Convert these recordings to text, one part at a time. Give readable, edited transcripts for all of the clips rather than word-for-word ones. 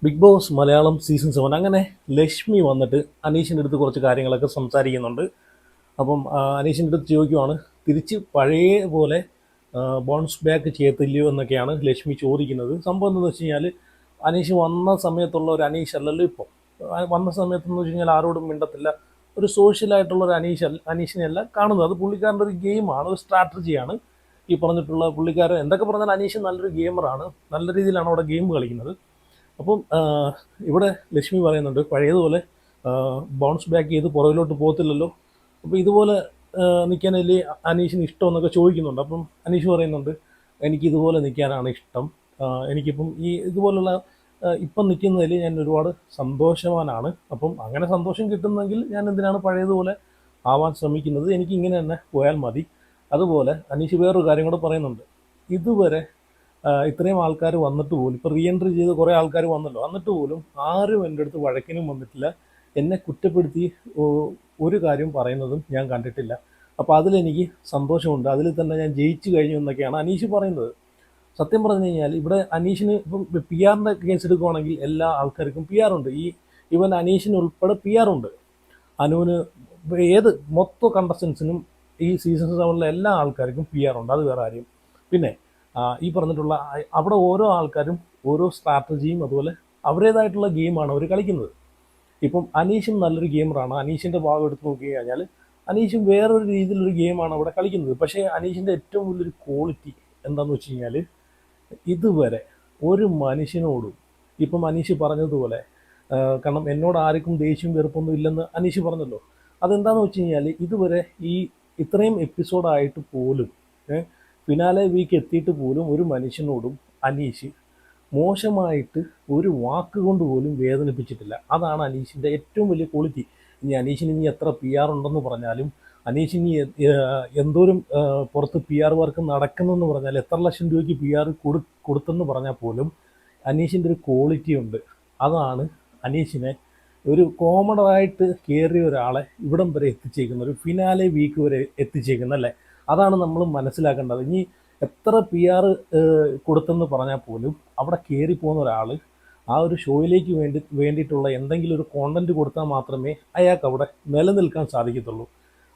Big boss Malayalam season 7 അങ്ങനെ ലക്ഷ്മി വന്നിട്ട് അനീഷിൻ്റെ അടുത്ത് കുറച്ച് കാര്യങ്ങളൊക്കെ സംസാരിക്കുന്നുണ്ട്. അപ്പം അനീഷിൻ്റെ അടുത്ത് ചോദിക്കുവാണ്, തിരിച്ച് പഴയ പോലെ ബൗൺസ് ബാക്ക് ചെയ്യത്തില്ലയോ എന്നൊക്കെയാണ് ലക്ഷ്മി ചോദിക്കുന്നത്. സംഭവം എന്താണെന്ന് വെച്ച് കഴിഞ്ഞാൽ, അനീഷ് വന്ന സമയത്തുള്ള ഒരു അനീഷ് അല്ലല്ലോ ഇപ്പോൾ. വന്ന സമയത്തെന്ന് വെച്ച് കഴിഞ്ഞാൽ ആരോടും മിണ്ടത്തില്ല, ഒരു സോഷ്യലായിട്ടുള്ള ഒരു അനീഷിനെയല്ല കാണുന്നത്. അത് പുള്ളിക്കാരൻ്റെ ഒരു ഗെയിമാണ്, ഒരു സ്ട്രാറ്റജിയാണ്. ഈ പറഞ്ഞിട്ടുള്ള പുള്ളിക്കാരൻ എന്തൊക്കെ പറഞ്ഞാൽ അനീഷ് നല്ലൊരു ഗെയിമറാണ്, നല്ല രീതിയിലാണ് അവിടെ ഗെയിം കളിക്കുന്നത്. അപ്പം ഇവിടെ ലക്ഷ്മി പറയുന്നുണ്ട്, പഴയതുപോലെ ബൗൺസ് ബാക്ക് ചെയ്ത് പുറകിലോട്ട് പോകത്തില്ലല്ലോ, അപ്പോൾ ഇതുപോലെ നിൽക്കാനല്ലേ അനീഷിന് ഇഷ്ടം എന്നൊക്കെ ചോദിക്കുന്നുണ്ട്. അപ്പം അനീഷ് പറയുന്നുണ്ട്, എനിക്കിതുപോലെ നിൽക്കാനാണ് ഇഷ്ടം. എനിക്കിപ്പം ഈ ഇതുപോലുള്ള ഇപ്പം നിൽക്കുന്നതിൽ ഞാൻ ഒരുപാട് സന്തോഷവാനാണ്. അപ്പം അങ്ങനെ സന്തോഷം കിട്ടുന്നെങ്കിൽ ഞാൻ എന്തിനാണ് പഴയതുപോലെ ആവാൻ ശ്രമിക്കുന്നത്, എനിക്ക് ഇങ്ങനെ തന്നെ പോയാൽ മതി. അതുപോലെ അനീഷ് വേറൊരു കാര്യം കൂടെ പറയുന്നുണ്ട്. ഇതുവരെ ഇത്രയും ആൾക്കാർ വന്നിട്ട് പോലും, ഇപ്പോൾ റീ എൻട്രി ചെയ്ത് കുറേ ആൾക്കാർ വന്നല്ലോ, എന്നിട്ട് പോലും ആരും എൻ്റെ അടുത്ത് വഴക്കിനും വന്നിട്ടില്ല, എന്നെ കുറ്റപ്പെടുത്തി ഒരു കാര്യം പറയുന്നതും ഞാൻ കണ്ടിട്ടില്ല. അപ്പോൾ അതിലെനിക്ക് സന്തോഷമുണ്ട്, അതിൽ തന്നെ ഞാൻ ജയിച്ചു കഴിഞ്ഞു എന്നൊക്കെയാണ് അനീഷ് പറയുന്നത്. സത്യം പറഞ്ഞു കഴിഞ്ഞാൽ ഇവിടെ അനീഷിന് ഇപ്പം പി ആറിൻ്റെ കേസ് എടുക്കുവാണെങ്കിൽ എല്ലാ ആൾക്കാർക്കും പി ആറുണ്ട്. ഇവൻ അനീഷിന് ഉൾപ്പെടെ പി ആറുണ്ട്. അനുവിന്, ഏത് മൊത്തം കണ്ടസ്റ്റൻസിനും ഈ സീസൺ 7 എല്ലാ ആൾക്കാർക്കും പി ആറുണ്ട്, അത് വേറെ കാര്യം. പിന്നെ ഈ പറഞ്ഞിട്ടുള്ള അവിടെ ഓരോ ആൾക്കാരും ഓരോ സ്ട്രാറ്റജിയും അതുപോലെ അവരുടേതായിട്ടുള്ള ഗെയിമാണ് അവർ കളിക്കുന്നത്. ഇപ്പം അനീഷും നല്ലൊരു ഗെയിമറാണ്. അനീഷിൻ്റെ ഭാഗം എടുത്ത് നോക്കി കഴിഞ്ഞാൽ അനീഷും വേറൊരു രീതിയിലൊരു ഗെയിമാണ് അവിടെ കളിക്കുന്നത്. പക്ഷേ അനീഷിൻ്റെ ഏറ്റവും വലിയൊരു ക്വാളിറ്റി എന്താണെന്ന് വെച്ച് കഴിഞ്ഞാൽ, ഇതുവരെ ഒരു മനുഷ്യനോടും, ഇപ്പം അനീഷ് പറഞ്ഞതുപോലെ, കാരണം എന്നോട് ആർക്കും ദേഷ്യം വെറുപ്പൊന്നും ഇല്ലെന്ന് അനീഷ് പറഞ്ഞല്ലോ. അതെന്താണെന്ന് വെച്ച് കഴിഞ്ഞാൽ, ഇതുവരെ ഈ ഇത്രയും എപ്പിസോഡായിട്ട് പോലും, ഫിനാലെ വീക്ക് എത്തിയിട്ട് പോലും ഒരു മനുഷ്യനോടും അനീഷ് മോശമായിട്ട് ഒരു വാക്ക് കൊണ്ട് പോലും വേദനിപ്പിച്ചിട്ടില്ല. അതാണ് അനീഷിൻ്റെ ഏറ്റവും വലിയ ക്വാളിറ്റി. ഇനി അനീഷിന് ഇനി എത്ര പി ആർ ഉണ്ടെന്ന് പറഞ്ഞാലും, അനീഷിന് എന്തോരം പുറത്ത് പി ആർ വർക്ക് നടക്കുന്നെന്ന് പറഞ്ഞാൽ, എത്ര ലക്ഷം രൂപയ്ക്ക് പി ആർ കൊടുത്തെന്ന് പറഞ്ഞാൽ പോലും അനീഷിൻ്റെ ഒരു ക്വാളിറ്റി ഉണ്ട്. അതാണ് അനീഷിനെ ഒരു കോമണറായിട്ട് കയറിയ ഒരാളെ ഇവിടം വരെ എത്തിച്ചേക്കുന്ന, ഒരു ഫിനാലെ വീക്ക് വരെ എത്തിച്ചേക്കുന്നല്ലേ. അതാണ് നമ്മൾ മനസ്സിലാക്കേണ്ടത്. ഇനി എത്ര പി ആർ കൊടുത്തെന്ന് പറഞ്ഞാൽ പോലും അവിടെ കയറി പോകുന്ന ഒരാൾ ആ ഒരു ഷോയിലേക്ക് വേണ്ടിയിട്ടുള്ള എന്തെങ്കിലും ഒരു കോണ്ടന്റ് കൊടുത്താൽ മാത്രമേ അയാൾക്ക് അവിടെ നിലനിൽക്കാൻ സാധിക്കത്തുള്ളൂ.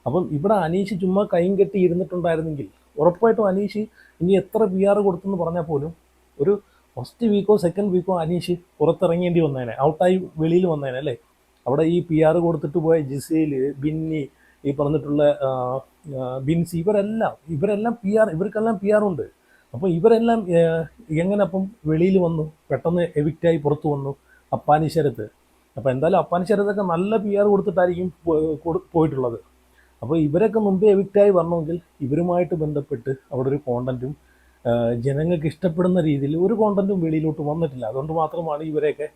അപ്പം ഇവിടെ അനീഷ് ചുമ്മാ കൈയും കെട്ടി ഇരുന്നിട്ടുണ്ടായിരുന്നെങ്കിൽ ഉറപ്പായിട്ടും അനീഷ് ഇനി എത്ര പി ആർ കൊടുത്തെന്ന് പറഞ്ഞാൽ പോലും ഒരു ഫസ്റ്റ് വീക്കോ സെക്കൻഡ് വീക്കോ അനീഷ് പുറത്തിറങ്ങേണ്ടി വന്നേനെ, ഔട്ടായി വെളിയിൽ വന്നേനെ അല്ലേ. അവിടെ ഈ പി ആർ കൊടുത്തിട്ട് പോയ ജിസേൽ, ബിന്നി, ഈ പറഞ്ഞിട്ടുള്ള ബിൻസി, ഇവരെല്ലാം പി ആർ, ഇവർക്കെല്ലാം പി ആർ ഉണ്ട്. അപ്പോൾ ഇവരെല്ലാം എങ്ങനെ അപ്പം വെളിയിൽ വന്നു, പെട്ടെന്ന് എവിക്റ്റായി പുറത്തു വന്നു? അപ്പാനി ശരത്ത്. അപ്പോൾ എന്തായാലും അപ്പാനി ശരത്തൊക്കെ നല്ല പി ആർ കൊടുത്തിട്ടായിരിക്കും പോയിട്ടുള്ളത്. അപ്പോൾ ഇവരൊക്കെ മുമ്പേ എവിക്റ്റായി വരണമെങ്കിൽ ഇവരുമായിട്ട് ബന്ധപ്പെട്ട് അവിടെ ഒരു കോണ്ടന്റും ജനങ്ങൾക്ക് ഇഷ്ടപ്പെടുന്ന രീതിയിൽ ഒരു കോണ്ടന്റും വെളിയിലോട്ട് വന്നിട്ടില്ല. അതുകൊണ്ട് മാത്രമാണ് ഇവരെയൊക്കെ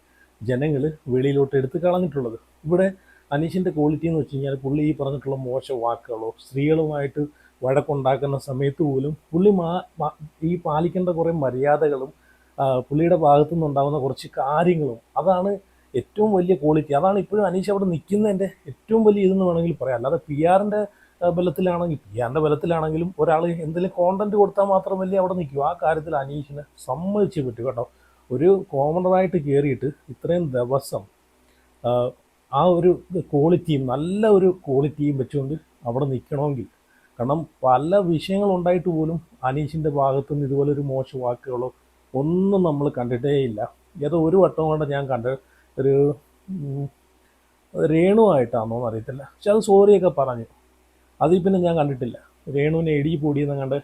ജനങ്ങൾ വെളിയിലോട്ട് എടുത്ത് കളഞ്ഞിട്ടുള്ളത്. ഇവിടെ അനീഷിൻ്റെ ക്വാളിറ്റി എന്ന് വെച്ച് കഴിഞ്ഞാൽ, പുള്ളി ഈ പറഞ്ഞിട്ടുള്ള മോശം വാക്കുകളോ, സ്ത്രീകളുമായിട്ട് വഴക്കുണ്ടാക്കുന്ന സമയത്ത് പോലും പുള്ളി ഈ പാലിക്കേണ്ട കുറേ മര്യാദകളും പുള്ളിയുടെ ഭാഗത്തു നിന്നുണ്ടാകുന്ന കുറച്ച് കാര്യങ്ങളും, അതാണ് ഏറ്റവും വലിയ ക്വാളിറ്റി. അതാണ് ഇപ്പോഴും അനീഷ് അവിടെ നിൽക്കുന്നതിൻ്റെ ഏറ്റവും വലിയ ഇതെന്ന് വേണമെങ്കിൽ പറയാം. അല്ലാതെ പി ആറിൻ്റെ ബലത്തിലാണെങ്കിലും ഒരാൾ എന്തെങ്കിലും കോണ്ടന്റ് കൊടുത്താൽ മാത്രമല്ലേ അവിടെ നിൽക്കൂ. ആ കാര്യത്തിൽ അനീഷിനെ സമ്മതിച്ചേ പറ്റൂ കേട്ടോ. ഒരു കോമണറായിട്ട് കയറിയിട്ട് ഇത്രയും ദിവസം ആ ഒരു ക്വാളിറ്റിയും, നല്ല ഒരു ക്വാളിറ്റിയും വെച്ചുകൊണ്ട് അവിടെ നിൽക്കണമെങ്കിൽ, കാരണം പല വിഷയങ്ങളുണ്ടായിട്ട് പോലും അനീഷിൻ്റെ ഭാഗത്തുനിന്ന് ഇതുപോലൊരു മോശം വാക്കുകളോ ഒന്നും നമ്മൾ കണ്ടിട്ടേ ഇല്ല. ഏതോ ഒരു വട്ടം കൊണ്ട് ഞാൻ കണ്ട ഒരു രേണുവായിട്ടാണോ അറിയത്തില്ല, പക്ഷെ അത് സോറിയൊക്കെ പറഞ്ഞു. അതിൽ പിന്നെ ഞാൻ കണ്ടിട്ടില്ല രേണുവിനെ എടി പൊടിയെന്ന് കണ്ട്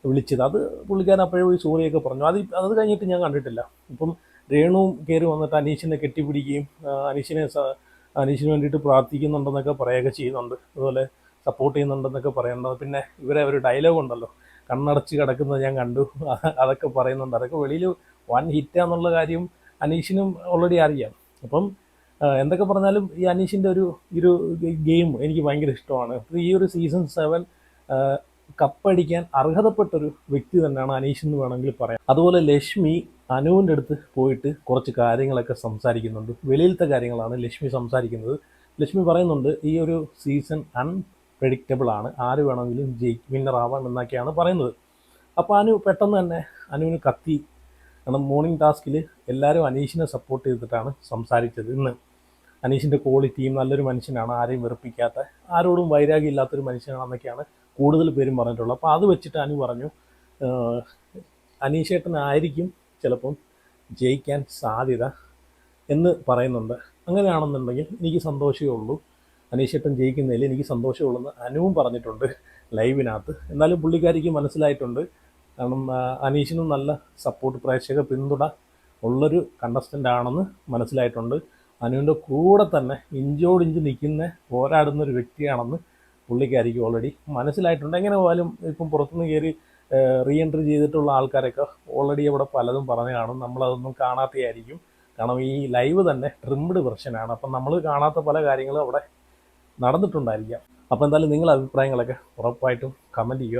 വിളിച്ചത്. അത് പുള്ളിക്കാരൻ അപ്പോഴേ പോയി സോറിയൊക്കെ പറഞ്ഞു. അത് കഴിഞ്ഞിട്ട് ഞാൻ കണ്ടിട്ടില്ല. ഇപ്പം രേണുവും കയറി വന്നിട്ട് അനീഷിനെ കെട്ടിപ്പിടിക്കുകയും അനീഷിന് വേണ്ടിയിട്ട് പ്രാർത്ഥിക്കുന്നുണ്ടെന്നൊക്കെ പറയുകയൊക്കെ ചെയ്യുന്നുണ്ട്, അതുപോലെ സപ്പോർട്ട് ചെയ്യുന്നുണ്ടെന്നൊക്കെ പറയുന്നുണ്ട്. പിന്നെ ഇവരെ ഒരു ഡയലോഗ് ഉണ്ടല്ലോ, കണ്ണടച്ച് കിടക്കുന്നത് ഞാൻ കണ്ടു, അതൊക്കെ പറയുന്നുണ്ട്. അതൊക്കെ വെളിയിൽ വൻ ഹിറ്റാന്നുള്ള കാര്യം അനീഷിനും ഓൾറെഡി അറിയാം. അപ്പം എന്തൊക്കെ പറഞ്ഞാലും ഈ അനീഷിൻ്റെ ഒരു ഗെയിം എനിക്ക് ഭയങ്കര ഇഷ്ടമാണ്. ഈ ഒരു സീസൺ 7 കപ്പടിക്കാൻ അർഹതപ്പെട്ടൊരു വ്യക്തി തന്നെയാണ് അനീഷ് എന്ന് വേണമെങ്കിൽ പറയാം. അതുപോലെ ലക്ഷ്മി അനുവിൻ്റെ അടുത്ത് പോയിട്ട് കുറച്ച് കാര്യങ്ങളൊക്കെ സംസാരിക്കുന്നുണ്ട്. വെളിയിലത്തെ കാര്യങ്ങളാണ് ലക്ഷ്മി സംസാരിക്കുന്നത്. ലക്ഷ്മി പറയുന്നുണ്ട്, ഈ ഒരു സീസൺ അൺപ്രെഡിക്റ്റബിൾ ആണ്, ആര് വേണമെങ്കിലും വിന്നർ ആവാം എന്നൊക്കെയാണ് പറയുന്നത്. അപ്പോൾ അനു പെട്ടെന്ന് തന്നെ അനുവിന് കത്തി കാരണം മോർണിംഗ് ടാസ്കിൽ എല്ലാവരും അനീഷിനെ സപ്പോർട്ട് ചെയ്തിട്ടാണ് സംസാരിച്ചത്. ഇന്ന് അനീഷിൻ്റെ ക്വാളിറ്റിയും നല്ലൊരു മനുഷ്യനാണ്, ആരെയും വെറുപ്പിക്കാത്ത, ആരോടും വൈരാഗ്യം ഇല്ലാത്തൊരു മനുഷ്യനാണെന്നൊക്കെയാണ് കൂടുതൽ പേരും പറഞ്ഞിട്ടുള്ളത്. അപ്പോൾ അത് വെച്ചിട്ട് അനു പറഞ്ഞു അനീഷേട്ടനായിരിക്കും ചിലപ്പം ജയിക്കാൻ സാധ്യത എന്ന് പറയുന്നുണ്ട്. അങ്ങനെയാണെന്നുണ്ടെങ്കിൽ എനിക്ക് സന്തോഷമേ ഉള്ളൂ, അനീഷേട്ടൻ ജയിക്കുന്നതിൽ എനിക്ക് സന്തോഷമേ ഉള്ളൂ എന്ന് അനുവും പറഞ്ഞിട്ടുണ്ട് ലൈവിനകത്ത്. എന്നാലും പുള്ളിക്കാരിക്ക് മനസ്സിലായിട്ടുണ്ട്, കാരണം അനീഷിനും നല്ല സപ്പോർട്ട്, പ്രേക്ഷക പിന്തുണ ഉള്ളൊരു കണ്ടസ്റ്റൻ്റ് ആണെന്ന് മനസ്സിലായിട്ടുണ്ട്. അനുവിൻ്റെ കൂടെ തന്നെ ഇഞ്ചോടിഞ്ച് നിൽക്കുന്ന പോരാടുന്നൊരു വ്യക്തിയാണെന്ന് പുള്ളിക്കാരിക്ക് ഓൾറെഡി മനസ്സിലായിട്ടുണ്ട്. എങ്ങനെ പോയാലും ഇപ്പം പുറത്തുനിന്ന് കയറി റീ എൻട്രി ചെയ്തിട്ടുള്ള ആൾക്കാരൊക്കെ ഓൾറെഡി അവിടെ പലതും പറഞ്ഞു കാണും, നമ്മളതൊന്നും കാണാത്തതായിരിക്കും. കാരണം ഈ ലൈവ് തന്നെ ട്രിംഡ് വെർഷനാണ്, അപ്പം നമ്മൾ കാണാത്ത പല കാര്യങ്ങളും അവിടെ നടന്നിട്ടുണ്ടായിരിക്കാം. അപ്പോൾ എന്തായാലും നിങ്ങളുടെ അഭിപ്രായങ്ങളൊക്കെ ഉറപ്പായിട്ടും കമൻറ്റ് ചെയ്യുക.